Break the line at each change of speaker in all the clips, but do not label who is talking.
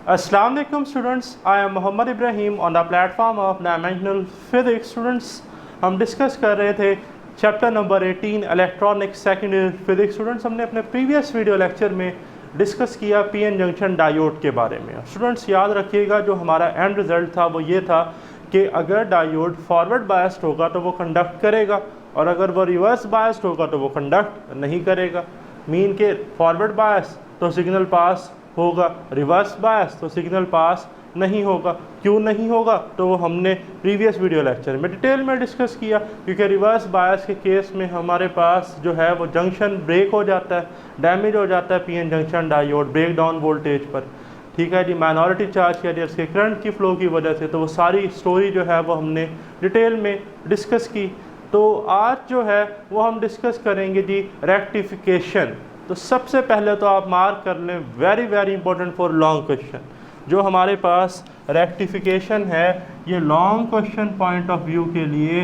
Assalamu alaikum students, I am Muhammad Ibrahim on the platform of Dimensional Physics. Students, हम discuss कर रहे थे chapter number 18 electronic second year physics. Students, हमने अपने previous video lecture में discuss किया PN junction diode के बारे में। स्टूडेंट्स याद रखिएगा, जो हमारा एंड रिजल्ट था वो ये था कि अगर डायोड फॉरवर्ड बायस्ड होगा तो वो कंडक्ट करेगा, और अगर वो रिवर्स बायस्ड होगा तो वो कंडक्ट नहीं करेगा। मीन के फॉरवर्ड बायस तो सिग्नल पास होगा, रिवर्स बायस तो सिग्नल पास नहीं होगा। क्यों नहीं होगा, तो वो हमने प्रीवियस वीडियो लेक्चर में डिटेल में डिस्कस किया। क्योंकि रिवर्स बायस के केस में हमारे पास जो है वो जंक्शन ब्रेक हो जाता है, डैमेज हो जाता है PN junction diode break down voltage पर। ठीक है जी, माइनॉरिटी चार्ज कैरियर्स के करंट की फ्लो की वजह से। तो वो सारी स्टोरी जो है वो हमने डिटेल में डिस्कस की। तो आज जो है वो हम डिस्कस करेंगे जी रेक्टिफिकेशन। तो सबसे पहले तो आप मार्क कर लें, very important for long question, जो हमारे पास रेक्टिफिकेशन है ये long question point of view के लिए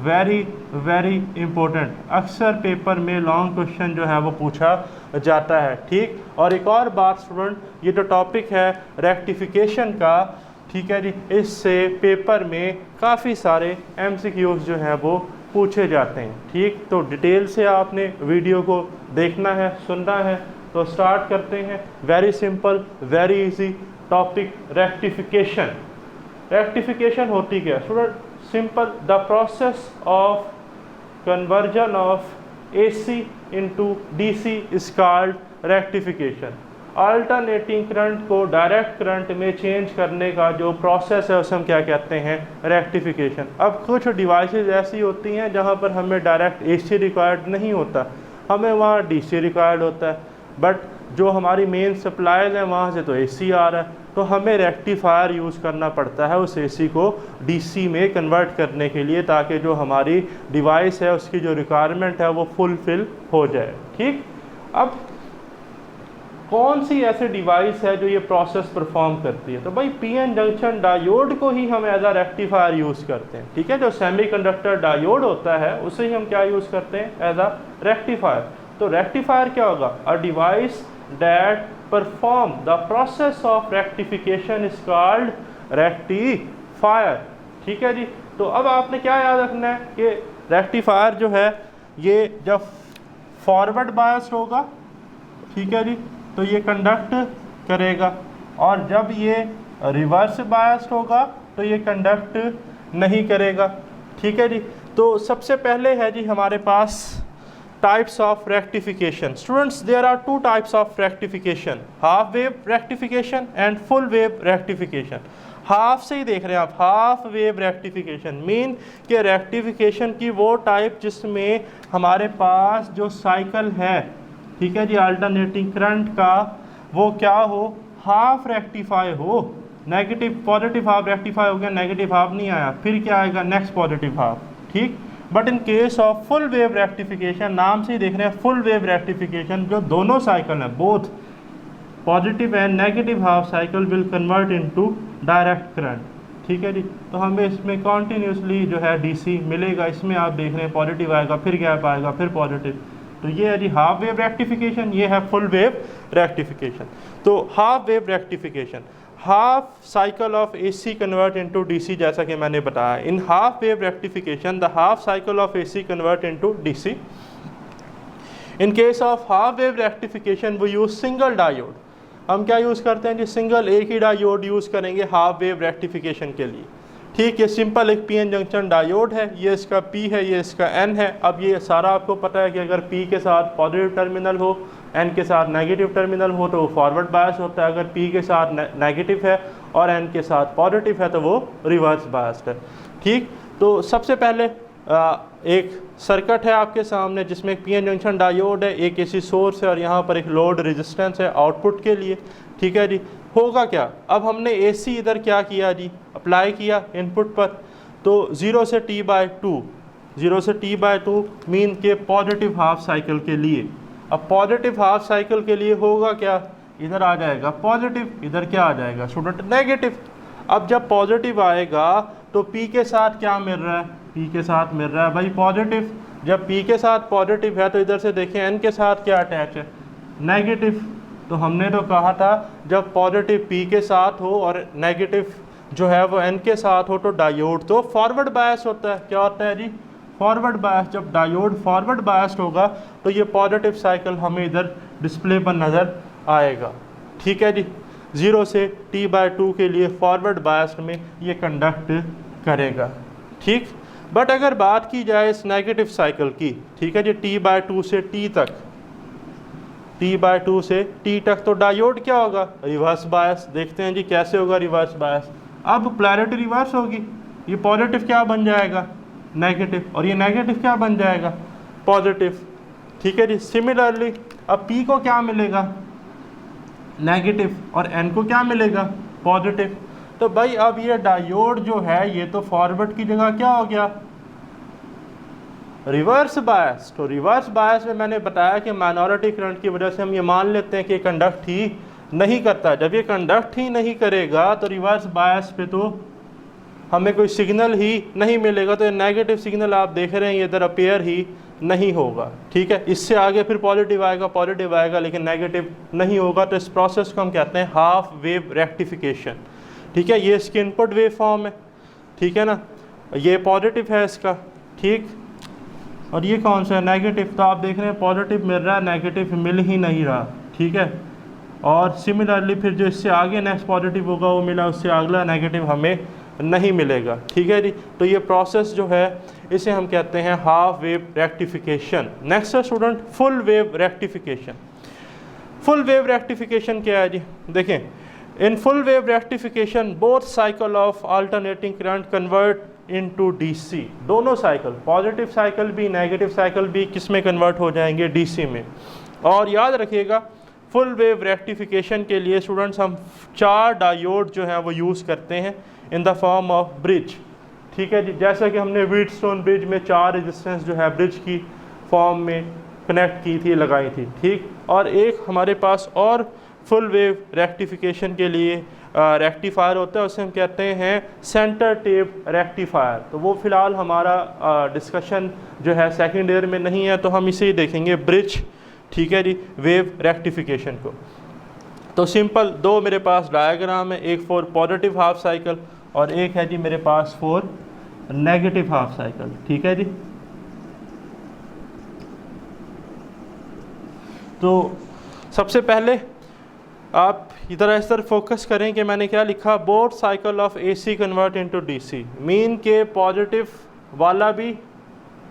वेरी इंपॉर्टेंट। अक्सर पेपर में लॉन्ग क्वेश्चन जो है वो पूछा जाता है। ठीक, और एक और बात स्टूडेंट, ये जो टॉपिक है रेक्टिफिकेशन का, ठीक है जी, इससे पेपर में काफ़ी सारे एमसीक्यूज जो हैं वो पूछे जाते हैं। ठीक, तो डिटेल से आपने वीडियो को देखना है, सुनना है। तो स्टार्ट करते हैं। Very simple, very easy topic, rectification. Rectification होती क्या student? Simple, the process of conversion of AC into DC is called rectification. Alternating current को डायरेक्ट करंट में चेंज करने का जो प्रोसेस है उसे हम क्या कहते हैं? रेक्टिफिकेशन। अब कुछ डिवाइसेस ऐसी होती हैं जहां पर हमें डायरेक्ट एसी रिक्वायर्ड नहीं होता, हमें वहाँ डीसी रिक्वायर्ड होता है। बट जो हमारी मेन सप्लाईज हैं वहाँ से तो एसी आ रहा है, तो हमें रेक्टिफायर यूज़ करना पड़ता है उस एसी को डीसी में कन्वर्ट करने के लिए, ताकि जो हमारी डिवाइस है उसकी जो रिक्वायरमेंट है वो फुलफिल हो जाए। ठीक, अब कौन सी ऐसी डिवाइस है जो ये प्रोसेस परफॉर्म करती है? तो भाई पीएन जंक्शन डायोड को ही हम एज अ रेक्टिफायर यूज़ करते हैं। ठीक है, जो सेमीकंडक्टर डायोड होता है उसे ही हम क्या यूज़ करते हैं? As a rectifier. तो रेक्टिफायर क्या होगा? A device that perform the process of rectification is called rectifier. ठीक है जी, तो अब आपने क्या याद रखना है कि रेक्टिफायर जो है ये जब फॉरवर्ड बायस्ड होगा, ठीक है जी, तो ये कंडक्ट करेगा, और जब ये रिवर्स बायस्ड होगा तो ये कंडक्ट नहीं करेगा। ठीक है जी, तो सबसे पहले है जी हमारे पास types of rectification. Students, there are two types of rectification, half wave rectification and full wave rectification. Half से ही देख रहे हैं आप, हाफ वेव रेक्टिफिकेशन मीन कि रेक्टिफिकेशन की वो टाइप जिसमें हमारे पास जो साइकिल है, ठीक है जी, अल्टरनेटिंग करंट का, वो क्या हो? हाफ रेक्टिफाई हो। नेगेटिव पॉजिटिव हाफ रेक्टिफाई हो गया, नेगेटिव हाफ नहीं आया, फिर क्या आएगा? Next positive half. ठीक, but in case of full wave rectification, नाम से ही देख रहे हैं फुल वेव रेक्टिफिकेशन, जो दोनों साइकिल हैं, both positive and negative half cycle will convert into direct current. ठीक है जी, तो हमें इसमें कॉन्टीन्यूसली जो है डीसी मिलेगा। इसमें आप देख रहे हैं पॉजिटिव आएगा, फिर गैप आएगा, फिर पॉजिटिव। तो ये है जी हाफ वेव रेक्टिफिकेशन, ये है फुल वेव रेक्टिफिकेशन। तो half wave rectification, half cycle of AC convert into DC, जैसा कि मैंने बताया। In half wave rectification the half cycle of AC convert into DC. In case of half wave rectification we use single diode. हम क्या use करते हैं जी? Single, एक ही डायोड यूज़ करेंगे हाफ वेव रेक्टिफिकेशन के लिए। ठीक है, सिंपल एक पीएन जंक्शन डायोड है, ये इसका P है, ये इसका N है। अब ये सारा आपको पता है कि अगर P के साथ पॉजिटिव टर्मिनल हो, N के साथ नेगेटिव टर्मिनल हो तो वो फॉरवर्ड बायस होता है। अगर P के साथ नेगेटिव है और N के साथ पॉजिटिव है तो वो रिवर्स बायस्ड है। ठीक, तो सबसे पहले एक सर्किट है आपके सामने जिसमें एक पीएन जंक्शन डायोड है, एक एसी सोर्स है, और यहाँ पर एक लोड रेजिस्टेंस है आउटपुट के लिए। ठीक है जी, होगा क्या? अब हमने एसी इधर क्या किया जी? अप्लाई किया इनपुट पर। तो 0 से T/2, 0 से T/2 मीन के पॉजिटिव हाफ साइकिल के लिए। अब पॉजिटिव हाफ साइकिल के लिए होगा क्या? इधर आ जाएगा पॉजिटिव, इधर क्या आ जाएगा स्टूडेंट? नेगेटिव। अब जब पॉजिटिव आएगा तो P के साथ क्या मिल रहा है? P के साथ मिल रहा है भाई पॉजिटिव। जब P के साथ पॉजिटिव है तो इधर से देखें N के साथ क्या अटैच है? नेगेटिव। तो हमने तो कहा था जब पॉजिटिव P के साथ हो और नेगेटिव जो है वो N के साथ हो तो डायोड तो फॉरवर्ड बायस होता है। क्या होता है जी? Forward bias. जब डायोड फॉरवर्ड बायस्ड होगा तो ये पॉजिटिव साइकिल हमें इधर डिस्प्ले पर नज़र आएगा। ठीक है जी, 0 से T/2 के लिए फॉरवर्ड बायस्ड में ये कंडक्ट करेगा। ठीक, बट अगर बात की जाए इस नेगेटिव साइकिल की, ठीक है जी, T/2 से T तक, T/2 से T तक, तो डायोड क्या होगा? Reverse bias. देखते हैं जी कैसे होगा रिवर्स बायस। अब पोलैरिटी रिवर्स होगी, ये पॉजिटिव क्या बन जाएगा? नेगेटिव, और ये नेगेटिव क्या बन जाएगा? पॉजिटिव। ठीक है जी, सिमिलरली अब P को क्या मिलेगा? नेगेटिव, और N को क्या मिलेगा? पॉजिटिव। तो भाई अब ये डायोड जो है ये तो फॉरवर्ड की जगह क्या हो गया? Reverse bias. तो रिवर्स बायस में मैंने बताया कि माइनॉरिटी करंट की वजह से हम ये मान लेते हैं कि कंडक्ट ही नहीं करता। जब ये कंडक्ट ही नहीं करेगा तो रिवर्स बायस पे तो हमें कोई सिग्नल ही नहीं मिलेगा, तो ये नेगेटिव सिग्नल आप देख रहे हैं ये इधर अपेयर ही नहीं होगा। ठीक है, इससे आगे फिर पॉजिटिव आएगा लेकिन नेगेटिव नहीं होगा। तो इस प्रोसेस को हम कहते हैं हाफ वेव रेक्टिफिकेशन। ठीक है, ये इसकी इनपुट वेव फॉर्म है। ठीक है ना, ये पॉजिटिव है इसका। ठीक, और ये कौन सा है? नेगेटिव। तो आप देख रहे हैं पॉजिटिव मिल रहा है, नेगेटिव मिल ही नहीं रहा। ठीक है, और सिमिलरली फिर जो इससे आगे नेक्स्ट पॉजिटिव होगा वो मिला, उससे अगला नेगेटिव हमें नहीं मिलेगा। ठीक है जी, तो ये प्रोसेस जो है इसे हम कहते हैं हाफ वेव रेक्टिफिकेशन। नेक्स्ट है student full wave rectification. Full wave rectification क्या है जी? देखें, in full wave rectification both cycle of alternating current convert into DC. दोनों साइकिल, पॉजिटिव साइकिल भी नेगेटिव साइकिल भी, किस में कन्वर्ट हो जाएंगे? डीसी में। और याद रखिएगा फुल वेव रेक्टिफिकेशन के लिए स्टूडेंट्स हम 4 डायोड जो हैं वो यूज़ करते हैं in the form of bridge. ठीक है जी, जैसा कि हमने व्हीटस्टोन ब्रिज में 4 रेजिस्टेंस जो है ब्रिज की फॉर्म में कनेक्ट की थी, लगाई थी। ठीक, और एक हमारे पास और फुल वेव रेक्टिफिकेशन के लिए रेक्टिफायर होता है, उसे हम कहते हैं सेंटर टेप रेक्टिफायर। तो वो फ़िलहाल हमारा डिस्कशन जो है सेकेंड ईयर में नहीं है, तो हम इसे ही देखेंगे ब्रिज। ठीक है जी, वेव रेक्टिफिकेशन को। तो सिंपल 2 मेरे पास डायग्राम है, एक फॉर पॉजिटिव हाफ साइकिल और एक है जी मेरे पास फॉर नेगेटिव हाफ साइकिल। ठीक है जी, तो सबसे पहले आप इधर इस तरह फोकस करें कि मैंने क्या लिखा? Both cycle of AC convert into DC. Mean के पॉजिटिव वाला भी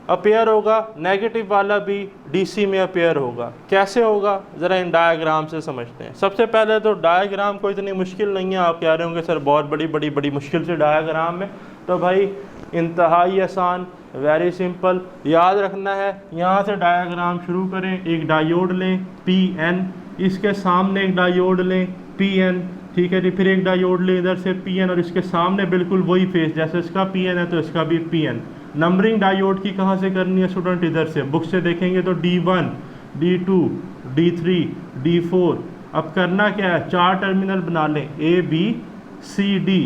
अपेयर होगा, नेगेटिव वाला भी डीसी में अपेयर होगा। कैसे होगा ज़रा इन डायग्राम से समझते हैं। सबसे पहले तो डायग्राम कोई इतनी मुश्किल नहीं है। आप कह रहे होंगे सर बहुत बड़ी मुश्किल से डायग्राम है, तो भाई इंतहाई आसान, वेरी सिंपल। याद रखना है, यहाँ से डायग्राम शुरू करें, एक डायोड लें PN, इसके सामने एक डायोड लें PN। ठीक है जी, फिर एक डायोड लें इधर से PN और इसके सामने बिल्कुल वही फेस, जैसे इसका PN है तो इसका भी PN। नंबरिंग डायोड की कहाँ से करनी है स्टूडेंट? इधर से बुक से देखेंगे तो D1, D2, D3, D4। अब करना क्या है? 4 टर्मिनल बना लें, ABCD।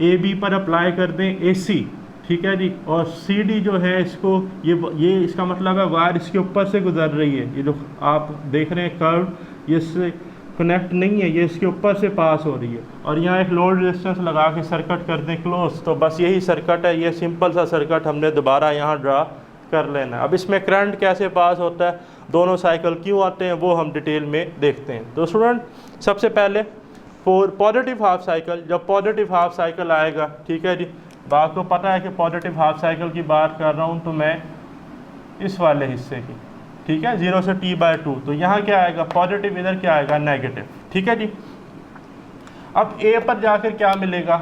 AB पर अप्लाई कर दें AC। ठीक है जी, और CD जो है इसको ये इसका मतलब है वायर इसके ऊपर से गुजर रही है। ये जो आप देख रहे हैं कर्व, ये इससे कनेक्ट नहीं है, ये इसके ऊपर से पास हो रही है। और यहाँ एक लोड रेजिस्टेंस लगा के सर्किट कर दें क्लोज। तो बस यही सर्किट है, ये सिंपल सा सर्किट हमने दोबारा यहाँ ड्रा कर लेना है। अब इसमें करंट कैसे पास होता है, दोनों साइकिल क्यों आते हैं, वो हम डिटेल में देखते हैं। तो स्टूडेंट सबसे पहले फॉर पॉजिटिव हाफ साइकिल, जब पॉजिटिव हाफ साइकिल आएगा, ठीक है जी, आपको पता है कि पॉजिटिव हाफ साइकिल की बात कर रहा हूँ तो मैं इस वाले हिस्से की, ठीक है, 0 से T/2। तो यहाँ क्या आएगा? पॉजिटिव, इधर क्या आएगा? नेगेटिव। ठीक है जी, अब A पर जाकर क्या मिलेगा?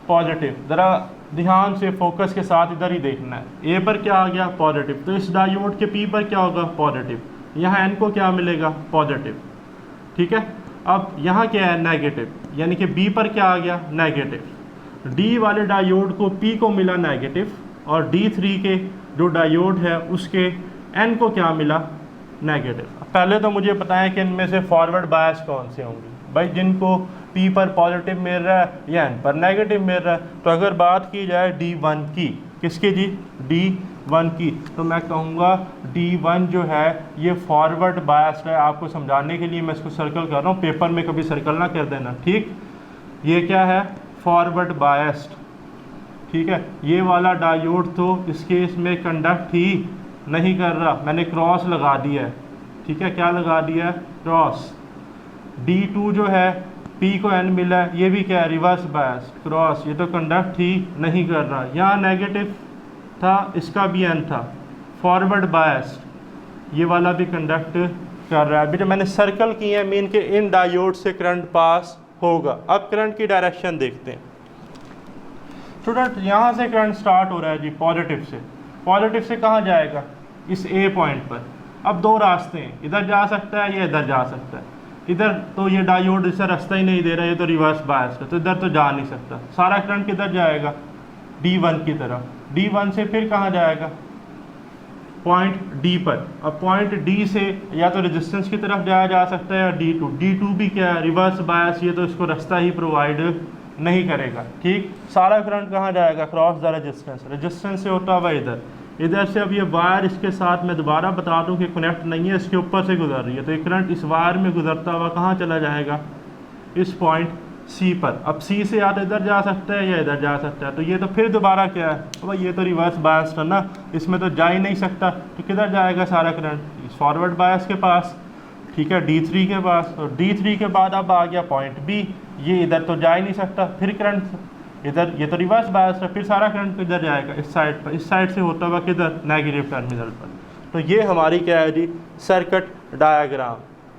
पॉजिटिव। ज़रा ध्यान से फोकस के साथ इधर ही देखना है। A पर क्या आ गया? पॉजिटिव। तो इस डायोड के P पर क्या होगा? पॉजिटिव। यहाँ N को क्या मिलेगा? पॉजिटिव। ठीक है, अब यहाँ क्या है? नेगेटिव, यानी कि B पर क्या आ गया? नेगेटिव। D वाले डायोड को P को मिला नेगेटिव, और D3 के जो डायोड है उसके N को क्या मिला? नेगेटिव। पहले तो मुझे बताएं कि इनमें से फॉरवर्ड बायस कौन से होंगे भाई, जिनको P पर पॉजिटिव मिल रहा है या N पर नेगेटिव मिल रहा है। तो अगर बात की जाए D1 की, किसकी जी? वन की, तो मैं कहूँगा D1 जो है ये फॉरवर्ड बायस्ड है। आपको समझाने के लिए मैं इसको सर्कल कर रहा हूँ, पेपर में कभी सर्कल ना कर देना, ठीक। ये क्या है, फॉरवर्ड बायस्ड, ठीक है। ये वाला डायोड तो इस केस में कंडक्ट ही नहीं कर रहा, मैंने क्रॉस लगा दिया है, ठीक है। क्या लगा दिया है, क्रॉस। D2 जो है P को N मिला है, ये भी क्या है, रिवर्स बायस, क्रॉस, ये तो कंडक्ट ही नहीं कर रहा। यहाँ नेगेटिव था, इसका भी N था, फॉरवर्ड बायस, ये वाला भी कंडक्ट कर रहा है। अभी जो मैंने सर्कल किए हैं मीन के इन डायोड से करंट पास होगा। अब करंट की डायरेक्शन देखते हैं स्टूडेंट। यहाँ से करंट स्टार्ट हो रहा है जी पॉजिटिव से, पॉजिटिव से कहाँ जाएगा, इस A पॉइंट पर। अब दो रास्ते हैं, इधर जा सकता है या इधर जा सकता है। इधर तो ये डायोड इसे रास्ता ही नहीं दे रहा है, ये तो रिवर्स बायस्ड है, तो इधर तो जा नहीं सकता। सारा करंट किधर जाएगा, D1 की तरफ। D1 से फिर कहाँ जाएगा, पॉइंट D पर। अब पॉइंट D से या तो रेजिस्टेंस की तरफ जाया जा सकता है या D2। D2 भी क्या है, रिवर्स बायस, ये तो इसको रास्ता ही प्रोवाइड नहीं करेगा, ठीक। सारा करंट कहाँ जाएगा, क्रॉस द रेजिस्टेंस, रेजिस्टेंस से होता हुआ इधर। इधर से अब ये वायर इसके साथ मैं दोबारा बता दूं कि कनेक्ट नहीं है, इसके ऊपर से गुजर रही है, तो ये करंट इस वायर में गुजरता हुआ कहाँ चला जाएगा, इस पॉइंट C पर। अब C से या तो इधर जा सकता है या इधर जा सकता है, तो ये तो फिर दोबारा क्या है, तो भाई ये तो रिवर्स बायस्ड है ना, इसमें तो जा ही नहीं सकता, तो किधर जाएगा सारा करंट, इस फॉरवर्ड बायस के पास, ठीक है, D3 के पास। और D3 के बाद अब आ गया पॉइंट B, ये इधर तो जा ही नहीं सकता, फिर करंट इधर, ये तो रिवर्स बायस है, फिर सारा करंट किधर जाएगा, इस साइड पर, इस साइड से होता हुआ किधर, नेगेटिव टर्मिनल पर। तो ये हमारी क्या है जी, सर्किट डायग्राम,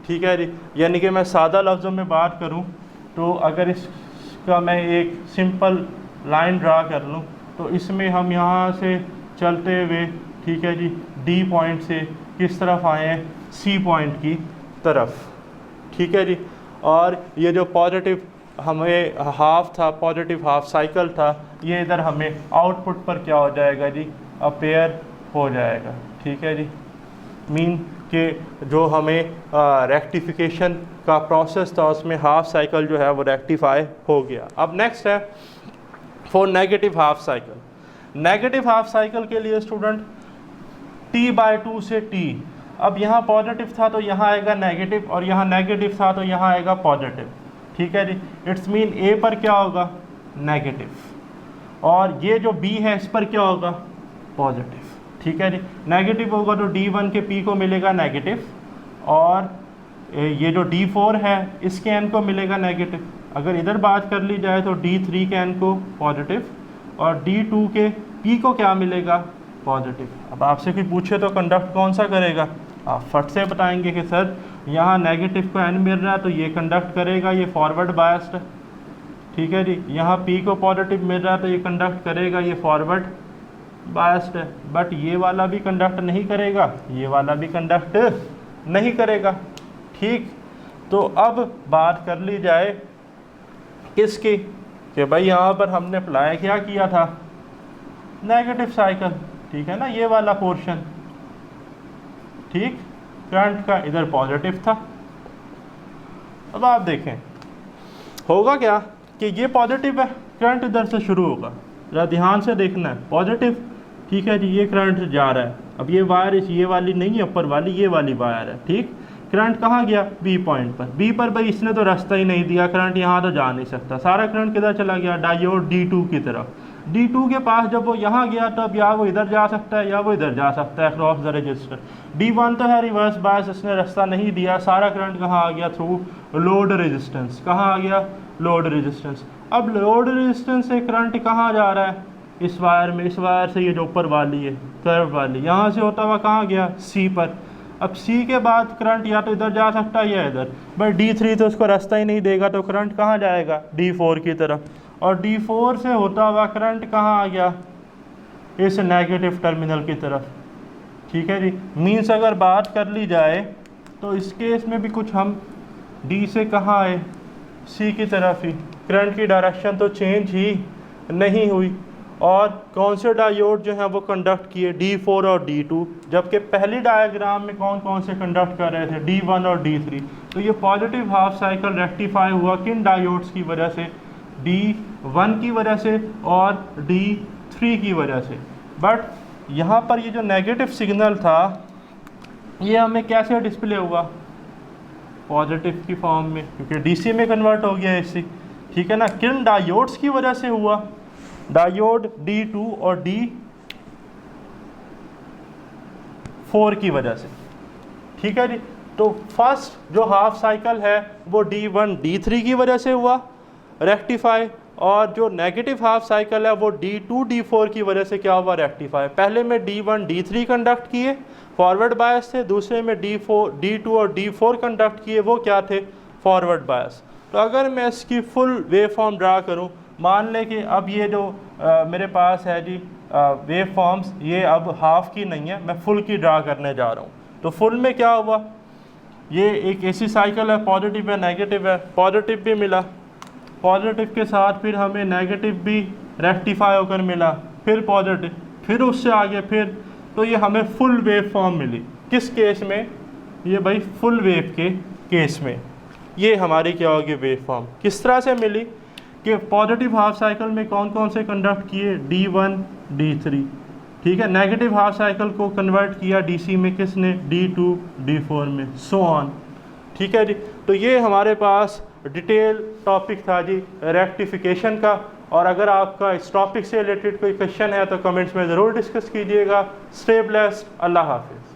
ठीक है जी। यानी कि मैं सादा लफ्ज़ों में बात करूं तो अगर इसका मैं एक सिंपल लाइन ड्रा कर लूं, तो इसमें हम यहाँ से चलते हुए, ठीक है जी, D पॉइंट से किस तरफ आए हैं, C पॉइंट की तरफ, ठीक है जी। और ये जो पॉजिटिव हमें हाफ था, पॉजिटिव हाफ साइकिल था, ये इधर हमें आउटपुट पर क्या हो जाएगा जी, अपेयर हो जाएगा, ठीक है जी। मीन के जो हमें रेक्टिफिकेशन का प्रोसेस था उसमें हाफ साइकिल जो है वो रेक्टिफाई हो गया। अब नेक्स्ट है for negative half cycle. Negative half cycle के लिए स्टूडेंट T/2 से T, अब यहाँ पॉजिटिव था तो यहाँ आएगा नेगेटिव, और यहाँ नेगेटिव था तो यहाँ आएगा पॉजिटिव, ठीक है जी। इट्स मीन A पर क्या होगा, नेगेटिव, और ये जो B है इस पर क्या होगा, पॉजिटिव, ठीक है जी। नेगेटिव होगा तो D1 के P को मिलेगा नेगेटिव, और ये जो D4 है इसके N को मिलेगा नेगेटिव। अगर इधर बात कर ली जाए तो D3 के N को पॉजिटिव, और D2 के P को क्या मिलेगा, पॉजिटिव। अब आपसे कोई पूछे तो कंडक्ट कौन सा करेगा, आप फट से बताएंगे कि सर यहाँ नेगेटिव को N मिल रहा है तो ये कंडक्ट करेगा, ये फॉरवर्ड बायस्ड है, ठीक है जी। यहाँ P को पॉजिटिव मिल रहा है तो ये कंडक्ट करेगा, ये फॉरवर्ड बायस्ड है। बट ये वाला भी कंडक्ट नहीं करेगा, ये वाला भी कंडक्ट नहीं करेगा, ठीक। तो अब बात कर ली जाए किसकी, कि भाई यहाँ पर हमने अप्लाई क्या किया था, नेगेटिव साइकिल, ठीक है ना, ये वाला पोर्शन, ठीक, करंट का इधर पॉजिटिव था। अब आप देखें होगा क्या कि ये पॉजिटिव है, करंट इधर से शुरू होगा, जरा ध्यान से देखना है, पॉजिटिव, ठीक है जी, ये करंट जा रहा है। अब ये वायर ये वाली नहीं है, ऊपर वाली ये वाली वायर है, ठीक। करंट कहाँ गया, B पॉइंट पर। B पर भाई इसने तो रास्ता ही नहीं दिया, करंट यहाँ तो जा नहीं सकता, सारा करंट किधर चला गया, डायोड D2 की तरफ। D2 के पास जब वो यहाँ गया तब या वो इधर जा सकता है या वो इधर जा सकता है, क्रॉस द रजिस्टर। D1 तो है रिवर्स बायस, इसने रास्ता नहीं दिया, सारा करंट कहाँ आ गया, थ्रू लोड रेजिस्टेंस। कहाँ आ गया, लोड रेजिस्टेंस। अब लोड रेजिस्टेंस से करंट कहाँ जा रहा है, इस वायर में, इस वायर से ये जो ऊपर वाली है कर्व वाली, यहाँ से होता हुआ कहाँ गया, C पर। अब C के बाद करंट या तो इधर जा सकता है या इधर, बट D3 तो उसको रास्ता ही नहीं देगा, तो करंट कहाँ जाएगा, D4 की तरफ। और D4 से होता हुआ करंट कहाँ आ गया, इस नेगेटिव टर्मिनल की तरफ, ठीक है जी। मीन्स अगर बात कर ली जाए तो इस केस में भी कुछ हम D से कहाँ आए, C की तरफ ही, करंट की डायरेक्शन तो चेंज ही नहीं हुई। और कौन से डायोड जो हैं वो कंडक्ट किए, D4 और D2, जबकि पहली डायग्राम में कौन कौन से कंडक्ट कर रहे थे, D1 और D3। तो ये पॉजिटिव हाफ साइकिल रेक्टिफाई हुआ किन डायोड्स की वजह से, D1 की वजह से और D3 की वजह से। बट यहाँ पर ये जो नेगेटिव सिग्नल था ये हमें कैसे डिस्प्ले हुआ, पॉजिटिव की फॉर्म में, क्योंकि डीसी में कन्वर्ट हो गया एसी, ठीक है ना। किन डायोड्स की वजह से हुआ, डायोड D2 और D4 की वजह से, ठीक है जी। तो फर्स्ट जो हाफ साइकिल है वो D1 D3 की वजह से हुआ रेक्टिफाई, और जो नेगेटिव हाफ साइकिल है वो D2 D4 की वजह से क्या हुआ, रेक्टिफाई। पहले में D1 D3 कंडक्ट किए, फॉरवर्ड बायस थे, दूसरे में D2 और D4 कंडक्ट किए, वो क्या थे, फॉरवर्ड बायस। तो अगर मैं इसकी फुल वेव फॉर्म ड्रा करूं, मान लें कि अब ये जो मेरे पास है जी वेव फॉर्म्स, ये अब हाफ की नहीं है, मैं फुल की ड्रा करने जा रहा हूँ। तो फुल में क्या हुआ, ये एक एसी साइकिल है, पॉजिटिव है नेगेटिव है, पॉजिटिव भी मिला, पॉजिटिव के साथ फिर हमें नेगेटिव भी रेक्टिफाई होकर मिला, फिर पॉजिटिव, फिर उससे आगे फिर, तो ये हमें फुल वेव फॉर्म मिली। किस केस में, ये भाई फुल वेव के केस में ये हमारी क्या होगी, वेव फॉर्म। किस तरह से मिली कि पॉजिटिव हाफ साइकिल में कौन कौन से कंडक्ट किए, D1 D3, ठीक है। नेगेटिव हाफ साइकिल को कन्वर्ट किया डीसी में किसने, D2 D4 में, सो ऑन, ठीक है जी। तो ये हमारे पास डिटेल टॉपिक था जी रेक्टिफिकेशन का। और अगर आपका इस टॉपिक से रिलेटेड कोई क्वेश्चन है तो कमेंट्स में ज़रूर डिस्कस कीजिएगा। स्टे ब्लेस्ड, अल्लाह हाफिज़।